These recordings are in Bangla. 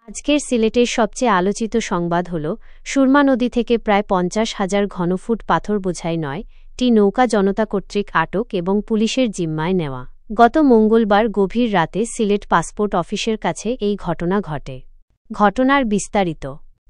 আজকের সিলেটের সবচেয়ে আলোচিত সংবাদ হল সুরমা নদী থেকে প্রায় 50,000 ঘনফুট পাথর বোঝাই 9টি নৌকা জনতা কর্তৃক আটক এবং পুলিশের জিম্মায় নেওয়া। গত মঙ্গলবার গভীর রাতে সিলেট পাসপোর্ট অফিসের কাছে এই ঘটনা ঘটে। ঘটনার বিস্তারিত।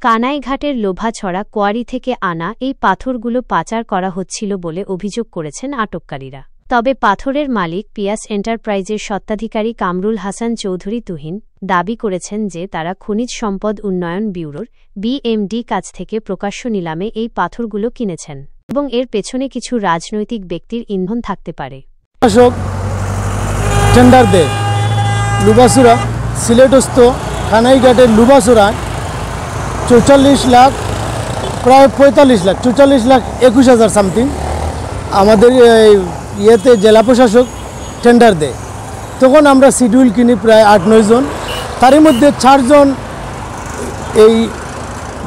কানাইঘাটের লোভাছড়া কোয়ারি থেকে আনা এই পাথরগুলো পাচার করা হচ্ছিল বলে অভিযোগ করেছেন আটককারীরা। তবে পাথরের মালিক পিয়াস এন্টারপ্রাইজের স্বত্বাধিকারী কামরুল হাসান চৌধুরী তুহিন দাবি করেছেন যে তারা খনিজ সম্পদ উন্নয়ন ব্যুরোর বিএমডি কাছ থেকে প্রকাশ্য নিলামে এই পাথরগুলো কিনেছেন এবং এর পেছনে কিছু রাজনৈতিক ব্যক্তির ইন্ধন থাকতে পারে। টেন্ডার দেয় লুবাসুরা সিলেটস্থ কানাইঘাটের লুবাসুরায় 44 লাখ প্রায় 45 লাখ 44 লাখ 21,000 সামথিং আমাদের ইয়েতে জেলা প্রশাসক টেন্ডার দেয়। তখন আমরা শিডিউল কিনি প্রায় 8-9 জন, তারই মধ্যে 4 জন এই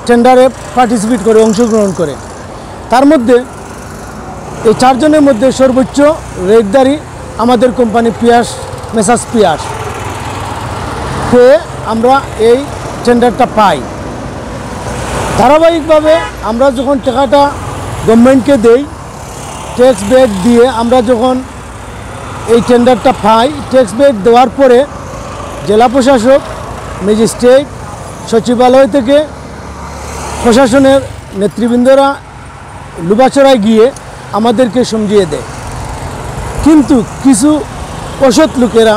টেন্ডারে পার্টিসিপেট করে, অংশগ্রহণ করে। তার মধ্যে এই 4 জনের মধ্যে সর্বোচ্চ রেটদারি আমাদের কোম্পানি পিয়াস, মেসার্স পিয়াস পেয়ে আমরা এই টেন্ডারটা পাই। ধারাবাহিকভাবে আমরা যখন টাকাটা গভর্নমেন্টকে দেই, ট্যাক্স ব্রেক দিয়ে আমরা যখন এই টেন্ডারটা পাই, ট্যাক্স ব্রেক দেওয়ার পরে জেলা প্রশাসক, ম্যাজিস্ট্রেট, সচিবালয় থেকে প্রশাসনের নেতৃবৃন্দরা লুবাছড়ায় গিয়ে আমাদেরকে সমঝিয়ে দেয়। কিন্তু কিছু অসৎ লোকেরা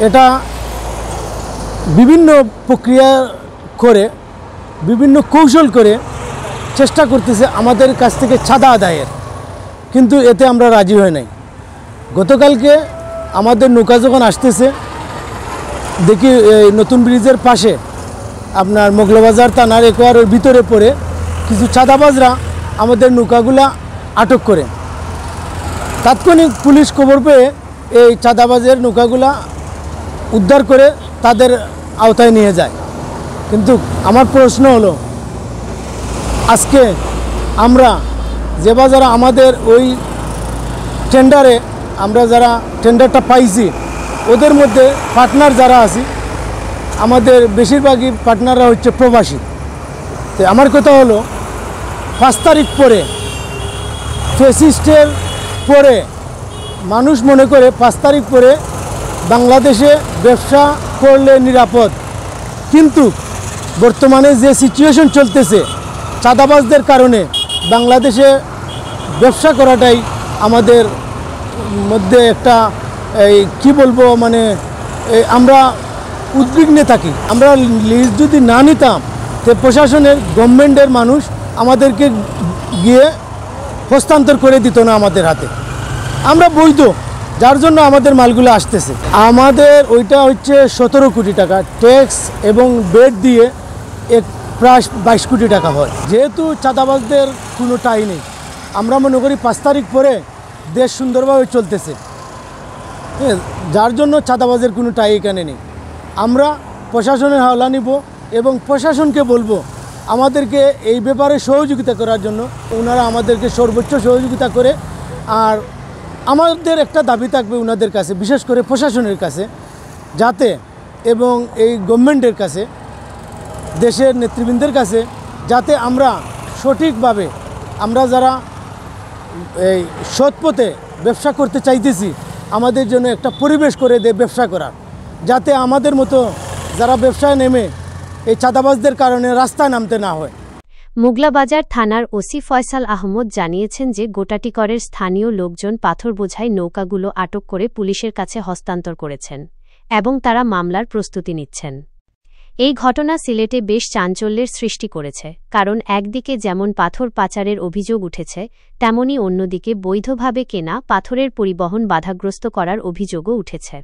এটা বিভিন্ন প্রক্রিয়া করে, বিভিন্ন কৌশল করে চেষ্টা করতেছে আমাদের কাছ থেকে চাঁদা আদায়ের, কিন্তু এতে আমরা রাজি হই নাই। গতকালকে আমাদের নৌকা যখন আসতেছে, দেখি এই নতুন ব্রিজের পাশে আপনার মোগলবাজার থানার একোয়ারের ভিতরে পড়ে কিছু চাঁদাবাজরা আমাদের নৌকাগুলা আটক করে। তাৎক্ষণিক পুলিশ খবর পেয়ে এই চাঁদাবাজের নৌকাগুলা উদ্ধার করে তাদের আওতায় নিয়ে যায়। কিন্তু আমার প্রশ্ন হলো, আজকে আমরা যে যারা আমাদের ওই টেন্ডারে আমরা যারা টেন্ডারটা পাইছি, ওদের মধ্যে পার্টনার যারা আছি, আমাদের বেশিরভাগই পার্টনাররা হচ্ছে প্রবাসী। তো আমার কথা হলো, 5 তারিখ পরে ফেসিস্টের পরে মানুষ মনে করে 5 তারিখ পরে বাংলাদেশে ব্যবসা করলে নিরাপদ, কিন্তু বর্তমানে যে সিচুয়েশন চলতেছে চাঁদাবাজদের কারণে বাংলাদেশে ব্যবসা করাটাই আমাদের মধ্যে একটা কি বলবো, মানে আমরা উদ্বিগ্নে থাকি। আমরা লিজ যদি না নিতাম, তো প্রশাসনের, গভর্নমেন্টের মানুষ আমাদেরকে গিয়ে হস্তান্তর করে দিত না আমাদের হাতে। আমরা বৈধ, যার জন্য আমাদের মালগুলো আসতেছে। আমাদের ওইটা হচ্ছে 17 কোটি টাকা ট্যাক্স এবং বেড দিয়ে প্রায় 22 কোটি টাকা হয়। যেহেতু চাঁদাবাজদের কোনো টাই নেই, আমরা মনে করি 5 তারিখ পরে দেশ সুন্দরভাবে চলতেছে, যার জন্য চাঁদাবাজের কোনো টাই এখানে নেই। আমরা প্রশাসনের হাওলা নিব এবং প্রশাসনকে বলবো আমাদেরকে এই ব্যাপারে সহযোগিতা করার জন্য। ওনারা আমাদেরকে সর্বোচ্চ সহযোগিতা করে। আর আমাদের একটা দাবি থাকবে ওনাদের কাছে, বিশেষ করে প্রশাসনের কাছে, যাতে এবং এই গভর্নমেন্টের কাছে, দেশের নেতৃবৃন্দের কাছে, যাতে আমরা সঠিকভাবে, আমরা যারা এই সৎ পথে ব্যবসা করতে চাইতেছি, আমাদের জন্য একটা পরিবেশ করে দেয় ব্যবসা করার, যাতে আমাদের মতো যারা ব্যবসায় নেমে এই চাঁদাবাজদের কারণে রাস্তায় নামতে না হয়। মোগলাবাজার থানার ওসি ফয়সাল আহমদ জানিয়েছেন যে গোটাটিকরের স্থানীয় লোকজন পাথর বোঝাই নৌকাগুলো আটক করে পুলিশের কাছে হস্তান্তর করেছেন এবং তারা মামলার প্রস্তুতি নিচ্ছেন। এই ঘটনা সিলেটে বেশ চাঞ্চল্যের সৃষ্টি করেছে, কারণ একদিকে যেমন পাথর পাচারের অভিযোগ উঠেছে, তেমনি অন্যদিকে বৈধভাবে কেনা পাথরের পরিবহন বাধাগ্রস্ত করার অভিযোগও উঠেছে।